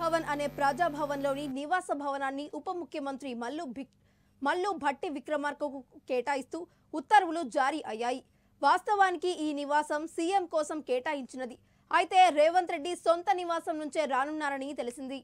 భవన్ అనే ప్రజాభవన్లోని నివాస భవనాన్ని ఉప ముఖ్యమంత్రి మల్లు భట్టి విక్రమార్కకు కేటాయిస్తూ ఉత్తర్వులు జారీ అయ్యాయి. వాస్తవానికి ఈ నివాసం సీఎం కోసం కేటాయించినది. అయితే రేవంత్ రెడ్డి సొంత నివాసం నుంచే రానున్నారని తెలిసింది.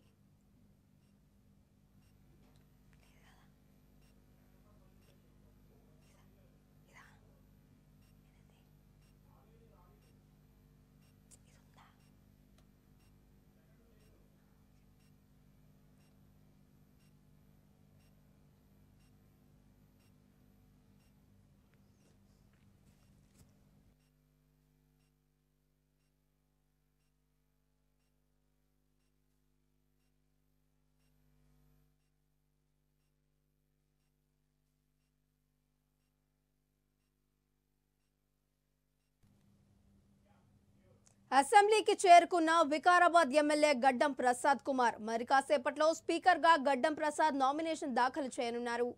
అసెంబ్లీకి చేరుకున్న వికారాబాద్ ఎమ్మెల్యే గడ్డం ప్రసాద్ కుమార్ మరి కాసేపట్లో స్పీకర్ గా గడ్డం ప్రసాద్ నామినేషన్ దాఖలు చేయనున్నారు.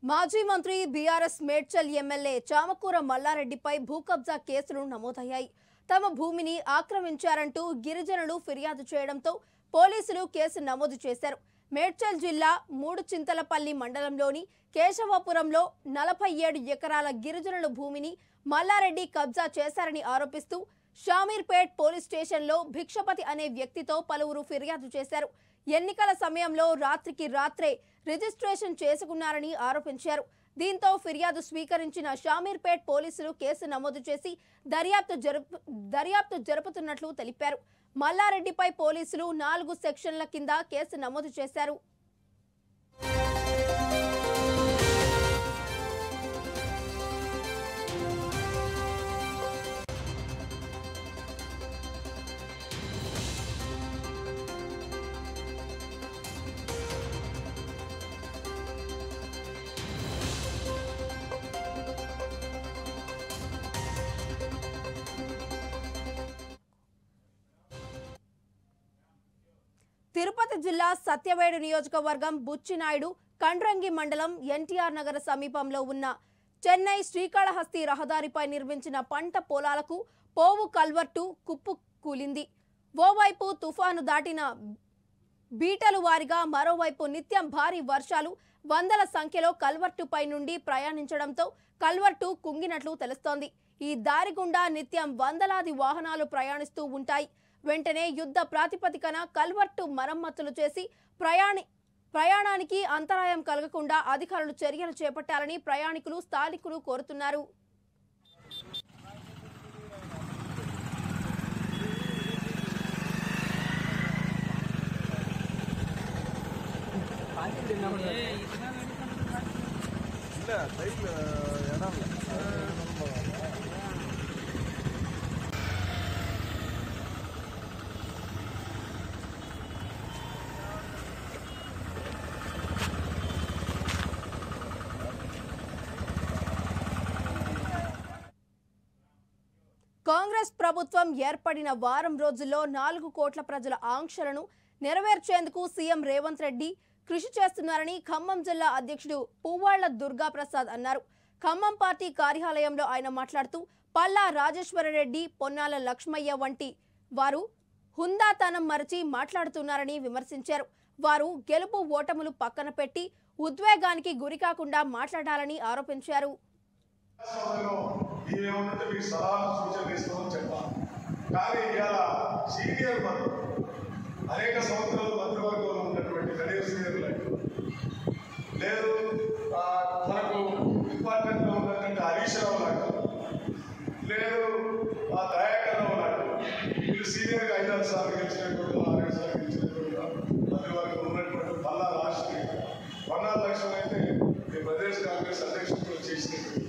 మాజీ మంత్రి బీఆర్ఎస్ మేడ్చల్ ఎమ్మెల్యే చామకూర మల్లారెడ్డిపై భూకబ్జా కేసులు నమోదయ్యాయి. తమ భూమిని ఆక్రమించారంటూ గిరిజనులు ఫిర్యాదు చేయడంతో పోలీసులు కేసు నమోదు చేశారు. మేడ్చల్ జిల్లా మూడుచింతలపల్లి మండలంలోని కేశవాపురంలో 47 ఎకరాల గిరిజనుల భూమిని మల్లారెడ్డి కబ్జా చేశారని ఆరోపిస్తూ షామీర్పేట్ పోలీస్ స్టేషన్లో భిక్షపతి అనే వ్యక్తితో పలువురు ఫిర్యాదు చేశారు. ఎన్నికల సమయంలో రాత్రికి రాత్రే రిజిస్ట్రేషన్ చేసుకున్నారని ఆరోపించారు. దీంతో ఫిర్యాదు స్వీకరించిన షామీర్పేట్ పోలీసులు కేసు నమోదు చేసి దర్యాప్తు జరుపుతున్నట్లు తెలిపారు. మల్లారెడ్డిపై పోలీసులు 4 సెక్షన్ల కింద కేసు నమోదు చేశారు. తిరుపతి జిల్లా సత్యవేడు నియోజకవర్గం బుచ్చినాయుడు కండ్రంగి మండలం ఎన్టీఆర్ నగర సమీపంలో ఉన్న చెన్నై శ్రీకాళహస్తి రహదారిపై నిర్మించిన పంట పొలాలకు పోవు కల్వర్టు కుప్పు కూలింది. ఓవైపు తుఫాను దాటిన బీటలు వారిగా మరోవైపు నిత్యం భారీ వర్షాలు వందల సంఖ్యలో కల్వర్టుపై నుండి ప్రయాణించడంతో కల్వర్టు కుంగినట్లు తెలుస్తోంది. ఈ దారి గుండా నిత్యం వందలాది వాహనాలు ప్రయాణిస్తూ ఉంటాయి. వెంటనే యుద్ధ ప్రాతిపదికన కల్వర్టు మరమ్మతులు చేసి ప్రయాణానికి అంతరాయం కలగకుండా అధికారులు చర్యలు చేపట్టాలని ప్రయాణికులు స్థానికులు కోరుతున్నారు. కాంగ్రెస్ ప్రభుత్వం ఏర్పడిన వారం రోజుల్లో 4 కోట్ల ప్రజల ఆంక్షలను నెరవేర్చేందుకు సీఎం రేవంత్ రెడ్డి కృషి చేస్తున్నారని ఖమ్మం జిల్లా అధ్యక్షుడు పువ్వాళ్ల దుర్గాప్రసాద్ అన్నారు. ఖమ్మం పార్టీ కార్యాలయంలో ఆయన మాట్లాడుతూ పల్లా రాజేశ్వరరెడ్డి, పొన్నాల లక్ష్మయ్య వంటి వారు హుందాతనం మరచి మాట్లాడుతున్నారని విమర్శించారు. వారు గెలుపు ఓటములు పక్కన పెట్టి ఉద్వేగానికి గురికాకుండా మాట్లాడాలని ఆరోపించారు. అనేక సంవత్సరాలు మంత్రివర్గంలో ఉన్నటువంటి గణేష్ సీనియర్లు లేదు, మనకు డిపార్ట్మెంట్ లో ఉన్నటువంటి హరీష్ రావు లాంటి లేదు, ఆ దయాకర్ రావు లాంటి వీళ్ళు సీనియర్ గా 5 సార్లు గెలిచినటువంటి 6 సార్లు గెలిచినటువంటి మంత్రివర్గంలో ఉన్నటువంటి పల్లా రాష్ట్రీయ పొన్నాల లక్ష్మణ్ అయితే ఈ ప్రదేశ్ కాంగ్రెస్ అధ్యక్షుడు చేసినటువంటి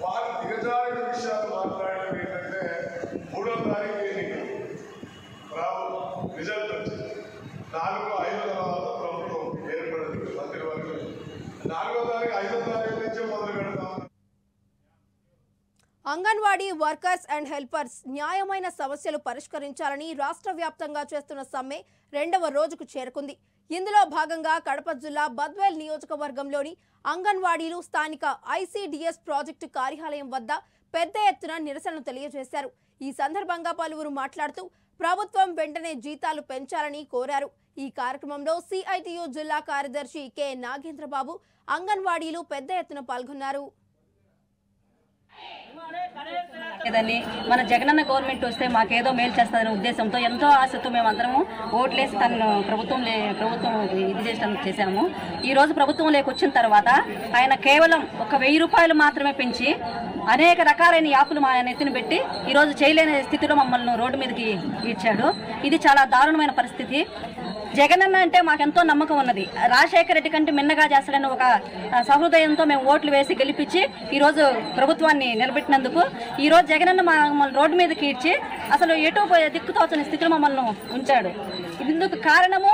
వారు దిగజారిన విషయాలు మాట్లాడడం ఏంటంటే 3వ తారీఖు ఎన్నికలు రిజల్ట్ వచ్చింది. 4-5 తర్వాత ప్రభుత్వం ఏర్పడింది మంత్రివర్గం. 4వ తారీఖు 5వ తారీఖు నుంచే మొదలు పెడతాం. అంగన్వాడీ వర్కర్స్ అండ్ హెల్పర్స్ న్యాయమైన సమస్యలు పరిష్కరించాలని రాష్ట్ర వ్యాప్తంగా చేస్తున్న సమ్మె 2వ రోజుకు చేరుకుంది. ఇందులో భాగంగా కడప జిల్లా బద్వేల్ నియోజకవర్గంలోని అంగన్వాడీలు స్థానిక ICDS ప్రాజెక్టు కార్యాలయం వద్ద పెద్ద ఎత్తున నిరసనలు తెలియజేశారు. ఈ సందర్భంగా పలువురు మాట్లాడుతూ ప్రభుత్వం వెంటనే జీతాలు పెంచాలని కోరారు. ఈ కార్యక్రమంలో CITU జిల్లా కార్యదర్శి K నాగేంద్రబాబు, అంగన్వాడీలు పెద్ద ఎత్తున పాల్గొన్నారు. మన జగనన్న గవర్నమెంట్ వస్తే మాకేదో మేలు చేస్తుందనే ఉద్దేశంతో ఎంతో ఆశతో మేమందరము ఓట్లేసి తను ప్రభుత్వం ఇది చేశాము. ఈ రోజు ప్రభుత్వంలోకి వచ్చిన తర్వాత ఆయన కేవలం 1000 రూపాయలు మాత్రమే పెంచి అనేక రకాలైన యాపులు మా నెత్తిన పెట్టి ఈరోజు చేయలేని స్థితిలో మమ్మల్ని రోడ్డు మీదకి ఇచ్చాడు. ఇది చాలా దారుణమైన పరిస్థితి. జగనన్న అంటే మాకెంతో నమ్మకం ఉన్నది. రాజశేఖర రెడ్డి కంటే మిన్నగా చేస్తాడని ఒక సహృదయంతో మేము ఓట్లు వేసి గెలిపించి ఈరోజు ప్రభుత్వాన్ని నిలబెట్టినందుకు ఈరోజు జగనన్న మమ్మల్ని రోడ్డు మీదకి ఇచ్చి అసలు ఎటు దిక్కుతోచని స్థితిలో మమ్మల్ని ఉంచాడు. ఇందుకు కారణము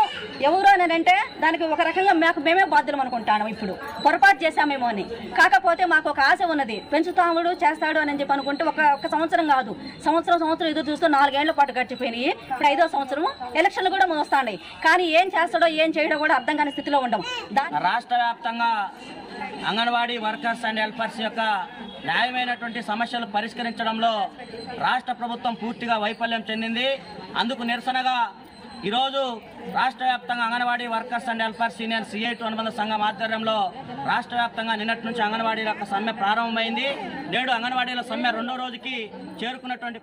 ఎవరు అని అంటే దానికి ఒక రకంగా మేమే బాధ్యులం అనుకుంటాను. ఇప్పుడు పొరపాటు చేశామేమో అని. కాకపోతే మాకు ఒక ఆశ ఉన్నది, పెంచుతాడు చేస్తాడు అని చెప్పి అనుకుంటే ఒక సంవత్సరం కాదు, సంవత్సరం ఎదురు చూస్తూ 4 ఏళ్ల పాటు గడిచిపోయినాయి. ఇప్పుడు 5వ సంవత్సరం ఎలక్షన్లు కూడా వస్తాయి. కానీ ఏం చేస్తాడో ఏం చేయడో కూడా అర్థం కాని స్థితిలో ఉండవు. రాష్ట్ర వ్యాప్తంగా అంగన్వాడీ వర్కర్స్ అండ్ హెల్పర్స్ యొక్క న్యాయమైనటువంటి సమస్యలు పరిష్కరించడంలో రాష్ట్ర ప్రభుత్వం పూర్తిగా వైఫల్యం చెందింది. అందుకు నిరసనగా ఈరోజు రాష్ట్ర వ్యాప్తంగా anganwadi workers and helpers union CITU అనుబంధ సంఘం ఆధ్వర్యంలో రాష్ట్ర వ్యాప్తంగా నిన్నటి నుంచి అంగన్వాడీల యొక్క సమ్మె ప్రారంభమైంది. నేడు అంగన్వాడీల సమ్మె 2వ రోజుకి చేరుకున్నటువంటి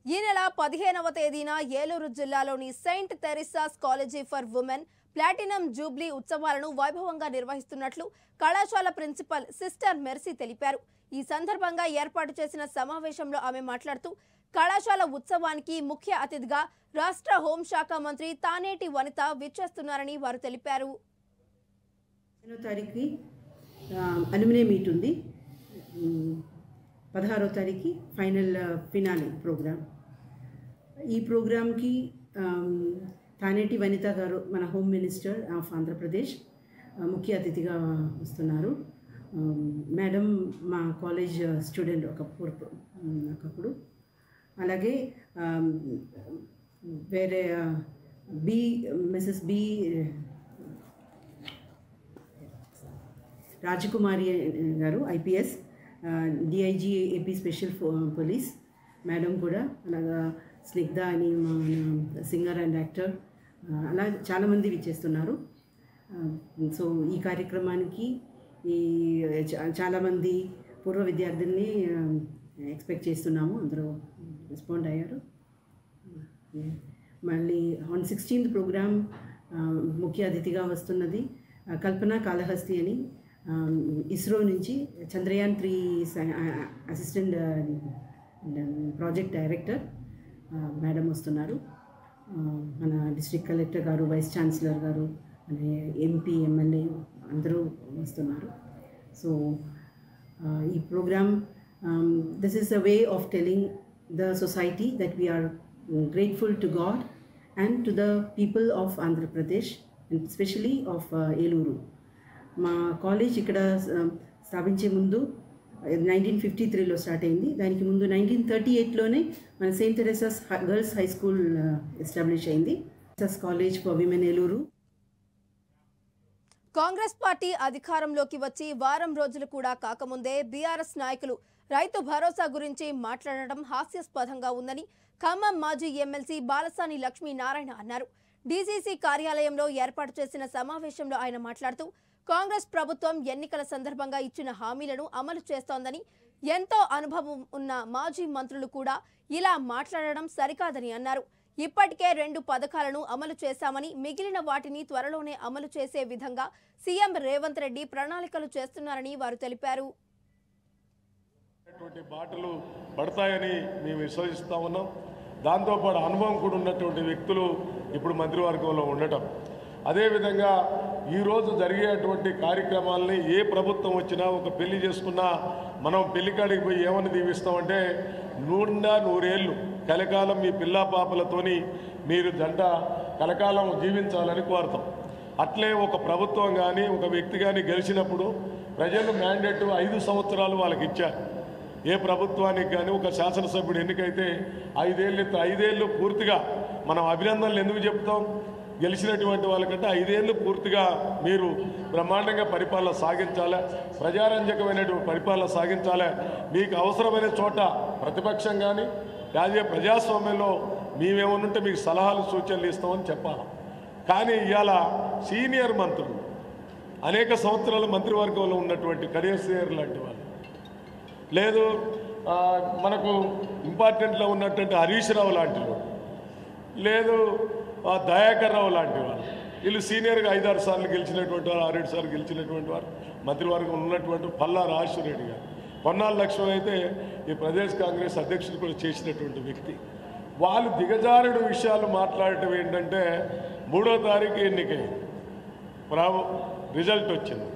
ఈ నెల 15వ తేదీన ఏలూరు జిల్లాలోని Saint Teresa's college for women platinum jubilee ఉత్సవాలను వైభవంగా నిర్వహిస్తున్నట్లు కళాశాల ప్రిన్సిపల్ సిస్టర్ మెర్సీ తెలిపారు. ఈ సందర్భంగా ఏర్పాటు చేసిన సమావేశంలో ఆమె మాట్లాడుతూ కళాశాల ఉత్సవానికి ముఖ్య అతిథిగా రాష్ట్ర హోంశాఖ మంత్రి తానేటి వనిత విచ్చేస్తున్నారని వారు తెలిపారు. 9వ తారీఖు అల్యూమినియం మీట్ ఉంది. 16వ తారీఖు ఫినాలే ప్రోగ్రామ్. ఈ ప్రోగ్రామ్కి తానేటి వనిత గారు, మన హోమ్ మినిస్టర్ ఆఫ్ ఆంధ్రప్రదేశ్, ముఖ్య అతిథిగా వస్తున్నారు. మేడం మా కాలేజ్ స్టూడెంట్ ఒకప్పుడు. అలాగే వేరే మిసెస్ బి రాజకుమారి గారు IPS, DIG AP special police madam కూడా, అలాగా స్నిగ్ధ అని సింగర్ అండ్ యాక్టర్, అలా చాలామంది విచ్చేస్తున్నారు. సో ఈ కార్యక్రమానికి చాలామంది పూర్వ విద్యార్థుల్ని ఎక్స్పెక్ట్ చేస్తున్నాము. అందరూ రెస్పాండ్ అయ్యారు. మళ్ళీ ఆన్ 16th ప్రోగ్రామ్ ముఖ్య అతిథిగా వస్తున్నది కల్పన కాళహస్తి అని, ఇస్రో నుంచి Chandrayaan 3 assistant project director madam వస్తున్నారు. మన డిస్ట్రిక్ట్ కలెక్టర్ గారు, వైస్ ఛాన్సలర్ గారు, MP MLA అందరూ వస్తున్నారు. సో ఈ programme this is a way of telling the society that we are grateful to God and to the people of Andhra Pradesh and especially of Eluru. మా college ఇక్కడ స్థాపించే ముందు 1953లో start అయింది. దానికి ముందు 1938లోనే మన Saint Teresa's girls high school establish అయింది. College for women Eluru. Congress party అధికారంలోకి వచ్చి వారం రోజులు కూడా కాకముందే బీఆర్ఎస్ నాయకులు రైతు భరోసా గురించి మాట్లాడడం హాస్యాస్పదంగా ఉందని ఖమ్మం మాజీ ఎమ్మెల్సీ బాలసాని లక్ష్మీనారాయణ అన్నారు. DCC కార్యాలయంలో ఏర్పాటు చేసిన సమావేశంలో ఆయన మాట్లాడుతూ కాంగ్రెస్ ప్రభుత్వం ఎన్నికల సందర్భంగా ఇచ్చిన హామీలను అమలు చేస్తోందని, ఎంతో అనుభవం ఉన్న మాజీ మంత్రులు కూడా ఇలా మాట్లాడడం సరికాదని అన్నారు. ఇప్పటికే 2 పథకాలను అమలు చేశామని, మిగిలిన వాటిని త్వరలోనే అమలు చేసే విధంగా సీఎం రేవంత్ రెడ్డి ప్రణాళికలు చేస్తున్నారని వారు తెలిపారు. బాటలు పడతాయని మేము విశ్వసిస్తా ఉన్నాం. దాంతోపాటు అనుభవం కూడా ఉన్నటువంటి వ్యక్తులు ఇప్పుడు మంత్రివర్గంలో ఉండటం, అదేవిధంగా ఈరోజు జరిగేటువంటి కార్యక్రమాలని ఏ ప్రభుత్వం వచ్చినా, ఒక పెళ్లి చేసుకున్నా మనం పెళ్లికాడికి పోయి ఏమని దీవిస్తామంటే 100 ఏళ్ళు కలకాలం మీ పిల్లా పాపలతోని మీరు జంట కలకాలం జీవించాలని కోరుతాం. అట్లే ఒక ప్రభుత్వం కానీ ఒక వ్యక్తి కానీ గెలిచినప్పుడు ప్రజలు మ్యాండేట్ 5 సంవత్సరాలు వాళ్ళకి ఇచ్చారు. ఏ ప్రభుత్వానికి కానీ ఒక శాసనసభ్యుడు ఎన్నికైతే 5 ఏళ్ళు పూర్తిగా మనం అభినందనలు ఎందుకు చెప్తాం? గెలిచినటువంటి వాళ్ళకంటే 5 ఏళ్ళు పూర్తిగా మీరు బ్రహ్మాండంగా పరిపాలన సాగించాలి, ప్రజారంజకమైనటువంటి పరిపాలన సాగించాలి. మీకు అవసరమైన చోట ప్రతిపక్షం కానీ రాజకీయ ప్రజాస్వామ్యంలో మేమేమనుంటే మీకు సలహాలు సూచనలు ఇస్తామని చెప్పాలి. కానీ ఇవాళ సీనియర్ మంత్రులు అనేక సంవత్సరాల మంత్రివర్గంలో ఉన్నటువంటి కడియం శ్రీహరి లాంటి వాళ్ళు, లేదు మనకు ఇంపార్టెంట్లో ఉన్నటువంటి హరీష్ రావు లాంటి వాళ్ళు, లేదు దయాకర్ రావు లాంటి వాళ్ళు, వీళ్ళు సీనియర్గా 5-6 సార్లు గెలిచినటువంటి వారు, 6-7 సార్లు గెలిచినటువంటి వారు, మంత్రివర్గం ఉన్నటువంటి పల్లా రాజశేఖర గారు, పొన్నాల లక్ష్మణ్ అయితే ఈ ప్రదేశ్ కాంగ్రెస్ అధ్యక్షుడు కూడా చేసినటువంటి వ్యక్తి. వాళ్ళు దిగజారుడు విషయాలు మాట్లాడటం ఏంటంటే 3వ తారీఖు ఎన్నికైంది, రిజల్ట్ వచ్చింది.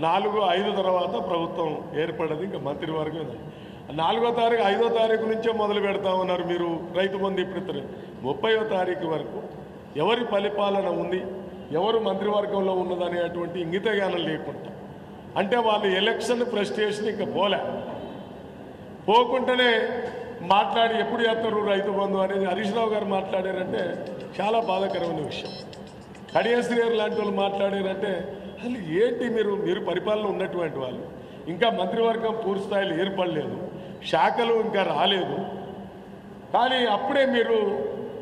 4-5 తర్వాత ప్రభుత్వం ఏర్పడదు, ఇంకా మంత్రివర్గం 4వ తారీఖు 5వ తారీఖు నుంచే మొదలు పెడతా ఉన్నారు. మీరు రైతు బంధు ఇప్పుడు 30వ తారీఖు వరకు ఎవరి పరిపాలన ఉంది, ఎవరు మంత్రివర్గంలో ఉన్నదనేటువంటి ఇంగిత జ్ఞానం లేకుండా, అంటే వాళ్ళు ఎలక్షన్ ఫ్రస్ట్రేషన్ ఇంకా పోకుండానే మాట్లాడి ఎప్పుడు చేస్తారు రైతు బంధు అనేది హరీష్ రావు గారు మాట్లాడారంటే చాలా బాధాకరమైన విషయం. కడియం శ్రీహరి లాంటి వాళ్ళు మాట్లాడారంటే అసలు ఏంటి? మీరు పరిపాలన ఉన్నటువంటి వాళ్ళు, ఇంకా మంత్రివర్గం పూర్తి స్థాయిలో ఏర్పడలేదు, శాఖలు ఇంకా రాలేదు, కానీ అప్పుడే మీరు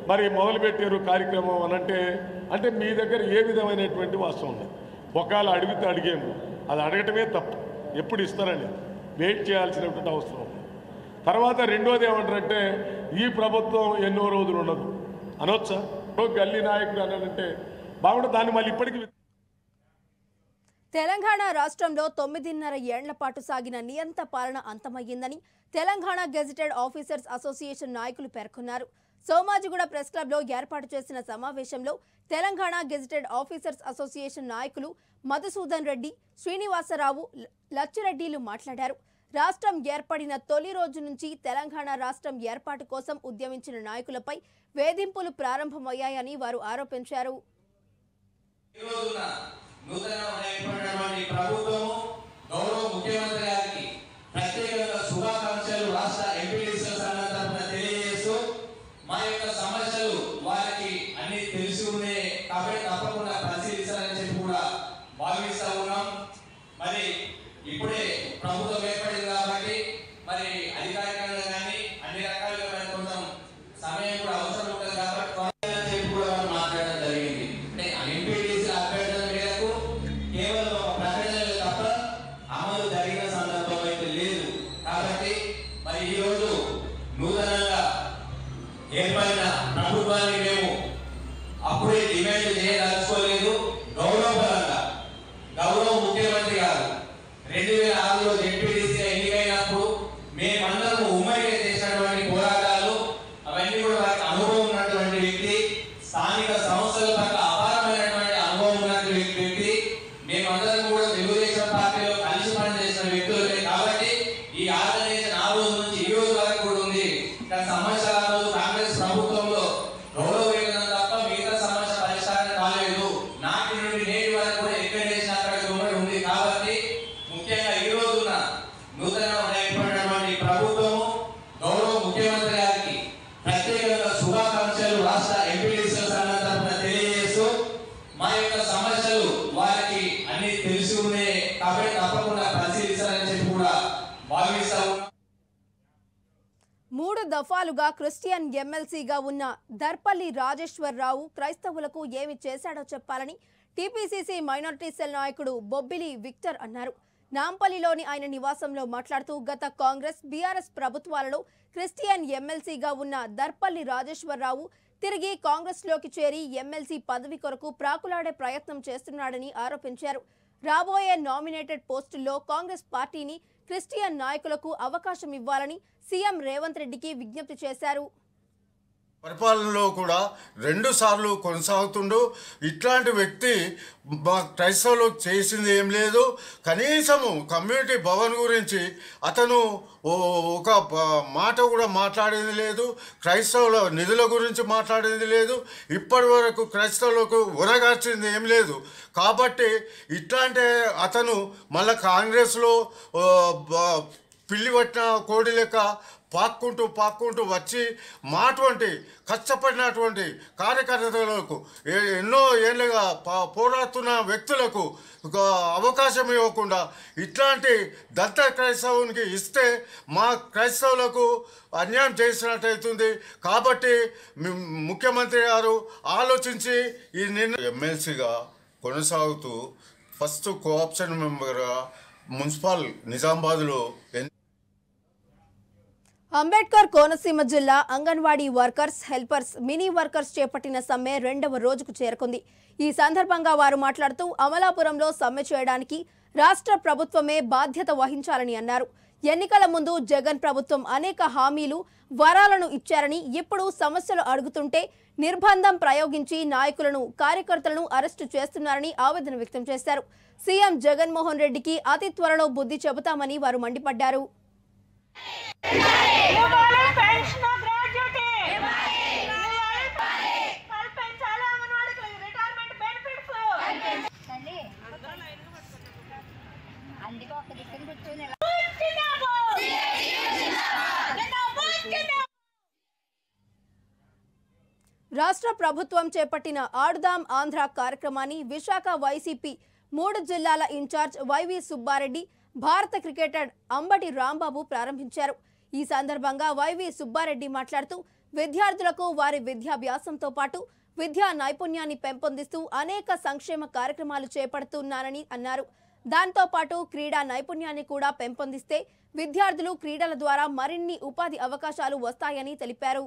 మరి మొదలుపెట్టారు కార్యక్రమం అంటే మీ దగ్గర ఏ విధమైనటువంటి వాస్తవం ఉంది? ఒకవేళ అడిగితే అడిగేము, అది అడగటమే తప్పు, ఎప్పుడు ఇస్తారని వెయిట్ చేయాల్సినటువంటి అవసరం ఉంది. తర్వాత రెండోది ఏమంటారంటే ఈ ప్రభుత్వం ఎన్నో రోజులు ఉండదు అనొచ్చా? గల్లీ నాయకుడు అన్నాడంటే బాగుంటుంది, దాన్ని మళ్ళీ ఇప్పటికీ. తెలంగాణ రాష్ట్రంలో 9.5 ఏళ్ల పాటు సాగిన నియంత పాలన అంతమయ్యిందని తెలంగాణ గెజిటెడ్ ఆఫీసర్స్ అసోసియేషన్ నాయకులు పేర్కొన్నారు. సోమాజిగూడ ప్రెస్ క్లబ్లో ఏర్పాటు చేసిన సమావేశంలో తెలంగాణ గెజిటెడ్ ఆఫీసర్స్ అసోసియేషన్ నాయకులు మధుసూదన్ రెడ్డి, శ్రీనివాసరావు, లచ్చిరెడ్డిలు మాట్లాడారు. రాష్ట్రం ఏర్పడిన తొలి రోజు నుంచి తెలంగాణ రాష్ట్రం ఏర్పాటు కోసం ఉద్యమించిన నాయకులపై వేధింపులు ప్రారంభమయ్యాయని వారు ఆరోపించారు. మా యొక్క సమస్యలు వారికి అన్ని తెలిసి ఉన్నాయి కాబట్టి తప్పకుండా పరిశీలించాలని చెప్పి కూడా భావిస్తూ ఉన్నాం. మరి ఇప్పుడే ప్రభుత్వం ఏర్పడింది కాబట్టి మరి అధికారికంగా కానీ అన్ని రకాలుగా కొంచెం సమయం కూడా అవసరం ఉంటుంది కాబట్టి చెప్పి కూడా మాట్లాడడం జరిగింది. అంటే ఎంపీటీసీ అభ్యర్థుల మేరకు కేవలం ఒక ప్రకటనలు తప్ప అమలు జరిగిన సందర్భం అయితే లేదు. కాబట్టి మరి ఈరోజు నూతనంగా ఏర్పడిన ప్రభుత్వాన్ని మేము అప్పుడే డిమాండ్ చేయదలుచుకోలేదు. గౌరవపరంగా గౌరవ ముఖ్యమంత్రి గారు 2006లో జెడ్పీటీసీగా ఎన్నికైనప్పుడు మేమందరం ఉమ్మడిగా చేసినటువంటి పోరాటాలు అవన్నీ కూడా వారికి అనుభవం ఉన్నటువంటి వ్యక్తి, స్థానిక సంస్థల పట్ల అపారమైనటువంటి అనుభవం ఉన్నటువంటి వ్యక్తి, మేమందరం కూడా తెలుగుదేశం పార్టీలో కలిసి పనిచేసిన వ్యక్తులే. కాబట్టి ఈ ఆర్గనైజేషన్ ఆ రోజు నుంచి ఈ రోజు వరకు కూడా ఉంది. సమస్య ఆ రోజు కాంగ్రెస్ ప్రభుత్వంలో గౌరవ వేతనం తప్ప మిగతా సమస్య పరిష్కారం కాలేదు. నాటి నుండి నేటి వరకు కూడా ఎక్కడ చేసిన అక్కడ గుమ్మడి ఉంది. కాబట్టి ముఖ్యంగా ఈ రోజున నూతనంగా ఏర్పడినటువంటి ప్రభుత్వము గౌరవ ముఖ్యమంత్రి గారికి ప్రత్యేకంగా శుభాకాంక్షలు రాష్ట్ర ఎంపీటీసీల సంఘం తరఫున తెలియజేస్తూ మా యొక్క సమస్యలు వారికి అన్ని తెలిసి ఉన్నాయి కాబట్టి తప్పకుండా పరిశీలించాలని చెప్పి కూడా భావిస్తా ఉన్నాం. 3 దఫాలుగా క్రిస్టియన్ ఎమ్మెల్సీగా ఉన్న దర్పల్లి రాజేశ్వరరావు క్రైస్తవులకు ఏమి చేశాడో చెప్పాలని టీపీసీసీ మైనారిటీ సెల్ నాయకుడు బొబ్బిలి విక్టర్ అన్నారు. నాంపల్లిలోని ఆయన నివాసంలో మాట్లాడుతూ గత కాంగ్రెస్ బీఆర్ఎస్ ప్రభుత్వాలలో క్రిస్టియన్ ఎమ్మెల్సీగా ఉన్న దర్పల్లి రాజేశ్వరరావు తిరిగి కాంగ్రెస్లోకి చేరి ఎమ్మెల్సీ పదవి కొరకు ప్రాకులాడే ప్రయత్నం చేస్తున్నాడని ఆరోపించారు. రాబోయే నామినేటెడ్ పోస్టుల్లో కాంగ్రెస్ పార్టీని క్రిస్టియన్ నాయకులకు అవకాశం ఇవ్వాలని సీఎం రేవంత్ రెడ్డికి విజ్ఞప్తి చేశారు. పరిపాలనలో కూడా 2 సార్లు కొనసాగుతుండు. ఇట్లాంటి వ్యక్తి మా క్రైస్తవులు చేసింది ఏం లేదు. కనీసము కమ్యూనిటీ భవన్ గురించి అతను ఒక మాట కూడా మాట్లాడేది లేదు. క్రైస్తవుల నిధుల గురించి మాట్లాడేది లేదు. ఇప్పటి వరకు క్రైస్తవులకు ఉనగార్చింది ఏం లేదు. కాబట్టి ఇట్లాంటి అతను మళ్ళీ కాంగ్రెస్లో పిల్లి పట్టిన కోడి లెక్క పాక్కుంటూ వచ్చి మాటువంటి కష్టపడినటువంటి కార్యకర్తలకు ఎన్నో ఏళ్ళుగా పోరాడుతున్న వ్యక్తులకు అవకాశం ఇవ్వకుండా ఇట్లాంటి దత్త క్రైస్తవునికి ఇస్తే మా క్రైస్తవులకు అన్యాయం చేసినట్టయితుంది. కాబట్టి ముఖ్యమంత్రి గారు ఆలోచించి ఈ నిర్ణయం ఎమ్మెల్సీగా కొనసాగుతూ ఫస్ట్ కోఆప్షన్ మెంబర్గా మున్సిపల్ నిజామాబాద్లో అంబేద్కర్ కోనసీమ జిల్లా anganwadi workers helpers mini workers చేపట్టిన సమ్మె 2వ రోజుకు చేరుకుంది. ఈ సందర్భంగా వారు మాట్లాడుతూ అమలాపురంలో సమ్మె చేయడానికి రాష్ట్ర ప్రభుత్వమే బాధ్యత వహించాలని అన్నారు. ఎన్నికల ముందు జగన్ ప్రభుత్వం అనేక హామీలు వరాలను ఇచ్చారని, ఇప్పుడు సమస్యలు అడుగుతుంటే నిర్బంధం ప్రయోగించి నాయకులను కార్యకర్తలను అరెస్టు చేస్తున్నారని ఆవేదన వ్యక్తం చేశారు. సీఎం జగన్మోహన్ రెడ్డికి అతి త్వరలో బుద్ధి చెబుతామని వారు మండిపడ్డారు. రాష్ట్ర ప్రభుత్వం చేపట్టిన ఆడుదాం ఆంధ్ర కార్యక్రమాన్ని విశాఖ వైసీపీ 3 జిల్లాల ఇన్ఛార్జ్ వైవి సుబ్బారెడ్డి, భారత క్రికెటర్ అంబటి రాంబాబు ప్రారంభించారు. ఈ సందర్భంగా వైవి సుబ్బారెడ్డి మాట్లాడుతూ విద్యార్థులకు వారి విద్యాభ్యాసంతో పాటు విద్యా నైపుణ్యాన్ని పెంపొందిస్తూ అనేక సంక్షేమ కార్యక్రమాలు చేపడుతున్నారని అన్నారు. దాంతో పాటు క్రీడా నైపుణ్యాన్ని కూడా పెంపొందిస్తే విద్యార్థులు క్రీడల ద్వారా మరిన్ని ఉపాధి అవకాశాలు వస్తాయని తెలిపారు.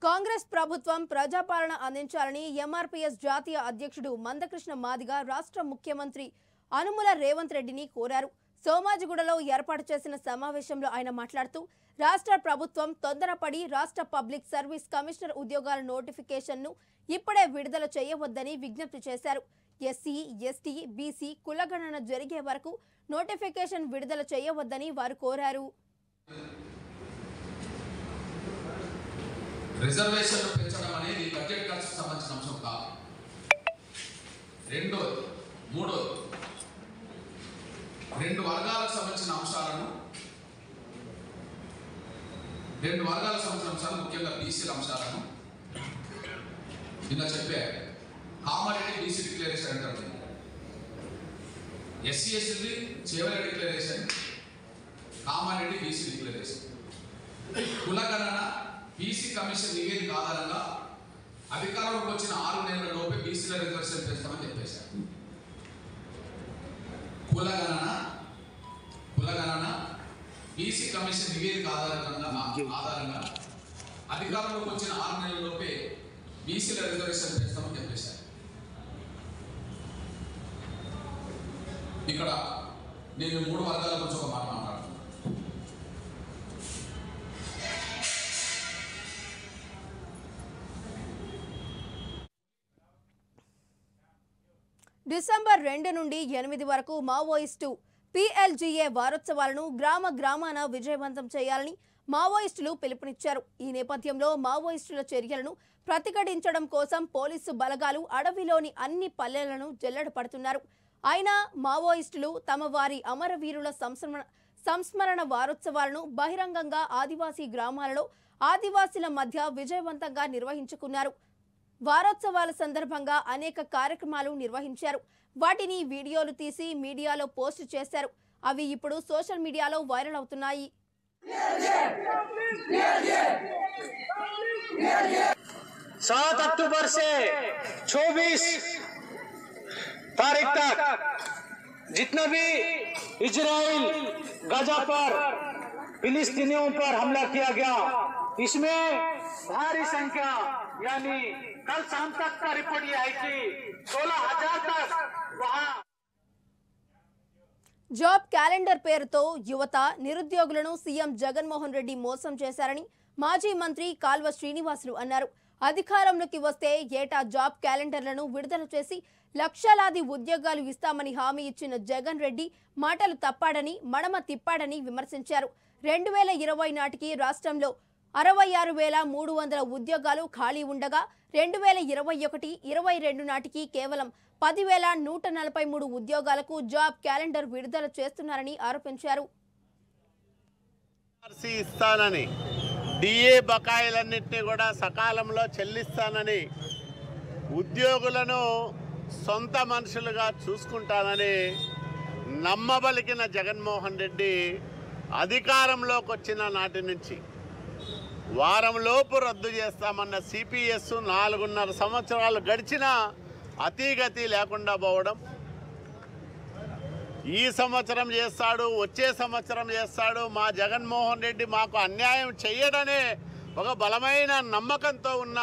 కాంగ్రెస్ ప్రభుత్వం ప్రజాపాలన అందించాలని ఎంఆర్పీఎస్ జాతీయ అధ్యక్షుడు మందకృష్ణ మాదిగ రాష్ట్ర ముఖ్యమంత్రి అనుముల రేవంత్ రెడ్డిని కోరారు. సోమాజిగూడలో ఏర్పాటు చేసిన సమావేశంలో ఆయన మాట్లాడుతూ రాష్ట్ర ప్రభుత్వం తొందరపడి రాష్ట్ర పబ్లిక్ సర్వీస్ కమిషనర్ ఉద్యోగాల నోటిఫికేషన్ను ఇప్పుడే విడుదల చేయవద్దని విజ్ఞప్తి చేశారు. ఎస్సీ, ఎస్టీ, బీసీ కులగణన జరిగే వరకు నోటిఫికేషన్ విడుదల చేయవద్దని వారు కోరారు. రిజర్వేషన్లు పెంచడం అనేది బడ్జెట్ ఖర్చుకు సంబంధించిన అంశం కాదు. రెండోది, మూడోది, 2 వర్గాలకు సంబంధించిన అంశాలను ముఖ్యంగా బీసీల అంశాలను నిన్న చెప్పే కామారెడ్డి బీసీ డిక్లరేషన్ అంటారు. SC ST Chevella declaration, Kamareddy BC declaration, కులగణన బీసీ కమిషన్ నివేదిక ఆధారంగా అధికారంలోకి వచ్చిన 6 నెలల లోపే బీసీల రిజర్వేషన్ పెంచుతామని చెప్పేశారు. కులగణన బీసీ కమిషన్ నివేదిక ఆధారంగా అధికారంలోకి వచ్చిన 6 నెలల లోపే బీసీల రిజర్వేషన్ పెంచుతామని చెప్పేశారు. ఇక్కడ నేను 3 వర్గాల గురించి ఒక మాట మాట్లాడుతున్నాను. డిసెంబర్ 2 నుండి 8 వరకు మావోయిస్టు PLGA వారోత్సవాలను గ్రామాన విజయవంతం చేయాలని మావోయిస్టులు పిలుపునిచ్చారు. ఈ నేపథ్యంలో మావోయిస్టుల చర్యలను ప్రతిఘటించడం కోసం పోలీసు బలగాలు అడవిలోని అన్ని పల్లెలను జల్లెడ పడుతున్నారు. అయినా మావోయిస్టులు తమ వారి అమరవీరుల సంస్మరణ వారోత్సవాలను బహిరంగంగా ఆదివాసీ గ్రామాలలో ఆదివాసీల మధ్య విజయవంతంగా నిర్వహించుకున్నారు. వారోత్సవాల సందర్భంగా అనేక కార్యక్రమాలు నిర్వహించారు. వాటిని వీడియోలు తీసి మీడియాలో పోస్టు చేశారు. అవి ఇప్పుడు సోషల్ మీడియాలో వైరల్ అవుతున్నాయి. 7 अक्टूबर से 24 तारीख तक जितना भी इजराइल गाजा पर फिलिस्तीनियों पर हमला किया गया, इसमें भारी संख्या यानी कल शाम तक का रिपोर्ट ये आई कि 16,000 तक वहां జాబ్ క్యాలెండర్ పేరుతో యువత నిరుద్యోగులను సీఎం జగన్మోహన్ రెడ్డి మోసం చేశారని మాజీ మంత్రి కాల్వ శ్రీనివాసులు అన్నారు. అధికారంలోకి వస్తే ఏటా జాబ్ క్యాలెండర్లను విడుదల చేసి లక్షలాది ఉద్యోగాలు ఇస్తామని హామీ ఇచ్చిన జగన్ రెడ్డి మాటలు తప్పాడని మడమ తిప్పాడని విమర్శించారు. 2020 నాటికి రాష్ట్రంలో 66,300 ఉద్యోగాలు ఖాళీ ఉండగా 2021-22 నాటికి కేవలం 10,143 ఉద్యోగాలకు జాబ్ క్యాలెండర్ విడుదల చేస్తున్నారని ఆరోపించారు. ఇస్తానని డిఏ బకాయిలన్నింటినీ కూడా సకాలంలో చెల్లిస్తానని ఉద్యోగులను సొంత మనుషులుగా చూసుకుంటానని నమ్మబలికిన జగన్మోహన్ రెడ్డి అధికారంలోకి వచ్చిన నాటి నుంచి వారంలోపు రద్దు చేస్తామన్న సిపిఎస్ 4.5 సంవత్సరాలు గడిచినా అతీగతి లేకుండా పోవడం, ఈ సంవత్సరం చేస్తాడు, వచ్చే సంవత్సరం చేస్తాడు, మా జగన్మోహన్ రెడ్డి మాకు అన్యాయం చేయడనే ఒక బలమైన నమ్మకంతో ఉన్న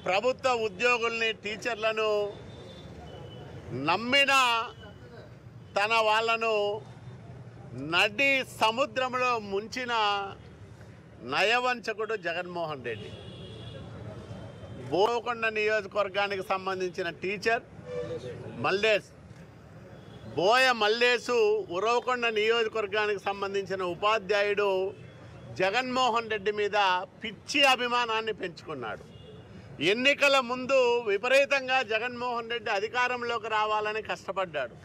ప్రభుత్వ ఉద్యోగుల్ని, టీచర్లను నమ్మిన తన వాళ్ళను నడి సముద్రంలో ముంచిన నయవంచకుడు జగన్మోహన్ రెడ్డి. బోయకొండ నియోజకవర్గానికి సంబంధించిన టీచర్ మల్లేష్, బోయ మల్లేసు ఉరవకొండ నియోజకవర్గానికి సంబంధించిన ఉపాధ్యాయుడు జగన్మోహన్ రెడ్డి మీద పిచ్చి అభిమానాన్ని పెంచుకున్నాడు. ఎన్నికల ముందు విపరీతంగా జగన్మోహన్ రెడ్డి అధికారంలోకి రావాలని కష్టపడ్డాడు.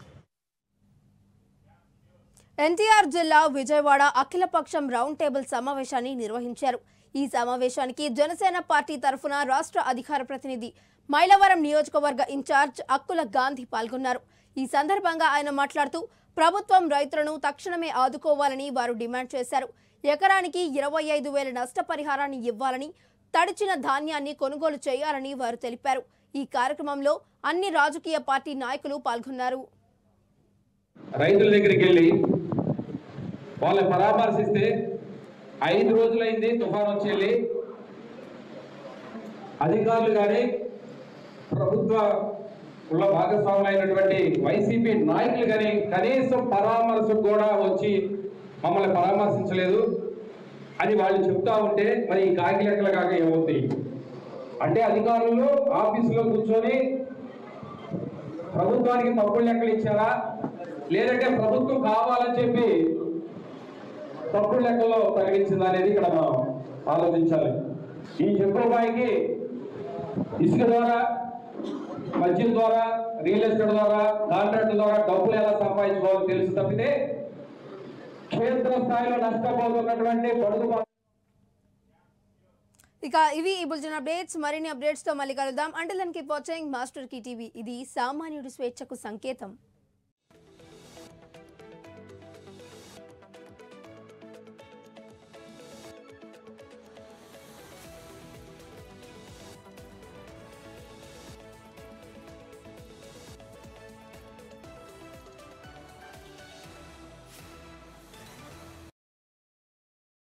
ఎన్టీఆర్ జిల్లా విజయవాడ అఖిలపక్షం రౌండ్ టేబుల్ సమావేశాన్ని నిర్వహించారు. ఈ సమావేశానికి జనసేన పార్టీ తరఫున రాష్ట్ర అధికార ప్రతినిధి మైలవరం నియోజకవర్గ ఇన్ఛార్జ్ అక్కుల గాంధీ పాల్గొన్నారు. ఈ సందర్భంగా ఆయన మాట్లాడుతూ ప్రభుత్వం రైతులను తక్షణమే ఆదుకోవాలని వారు డిమాండ్ చేశారు. ఎకరానికి 25,000 నష్టపరిహారాన్ని ఇవ్వాలని, తడిచిన ధాన్యాన్ని కొనుగోలు చేయాలని వారు తెలిపారు. ఈ కార్యక్రమంలో అన్ని రాజకీయ పార్టీ నాయకులు పాల్గొన్నారు. రైతుల దగ్గరికి వెళ్ళి వాళ్ళని పరామర్శిస్తే 5 రోజులైంది తుఫాను వచ్చి వెళ్ళి అధికారులు కానీ ప్రభుత్వంలో భాగస్వాములైనటువంటి వైసీపీ నాయకులు కానీ కనీసం పరామర్శకు కూడా వచ్చి మమ్మల్ని పరామర్శించలేదు అని వాళ్ళు చెప్తా ఉంటే మరి ఈ కాకి లెక్కలు కాక ఏమవుతాయి అంటే అధికారులు ఆఫీసులో కూర్చొని ప్రభుత్వానికి తప్పుడు లెక్కలు ఇచ్చారా, లేదంటే ప్రభుత్వం కావాలని చెప్పి తప్పుడు లెక్కల్లో పరిగణించింది అనేది ఇక్కడ మనం ఆలోచించాలి. ఈ చెప్పుబాయికి ఇసుక ద్వారా, మద్యం ద్వారా, రియల్ ఎస్టేట్ ద్వారా, కాంట్రాక్ట్ ద్వారా డబ్బులు ఎలా సంపాదించుకోవాలో తెలుసు తప్పితే క్షేత్ర స్థాయిలో నష్టపోతున్నటువంటి పొడుగు. ఇక ఇవి ఈ బులెటిన్ అప్డేట్స్. మరిన్ని అప్డేట్స్ తో మళ్ళీ కలుద్దాం. Until then keep watching Master Key TV. ఇది సామాన్యుడి స్వేచ్ఛకు సంకేతం.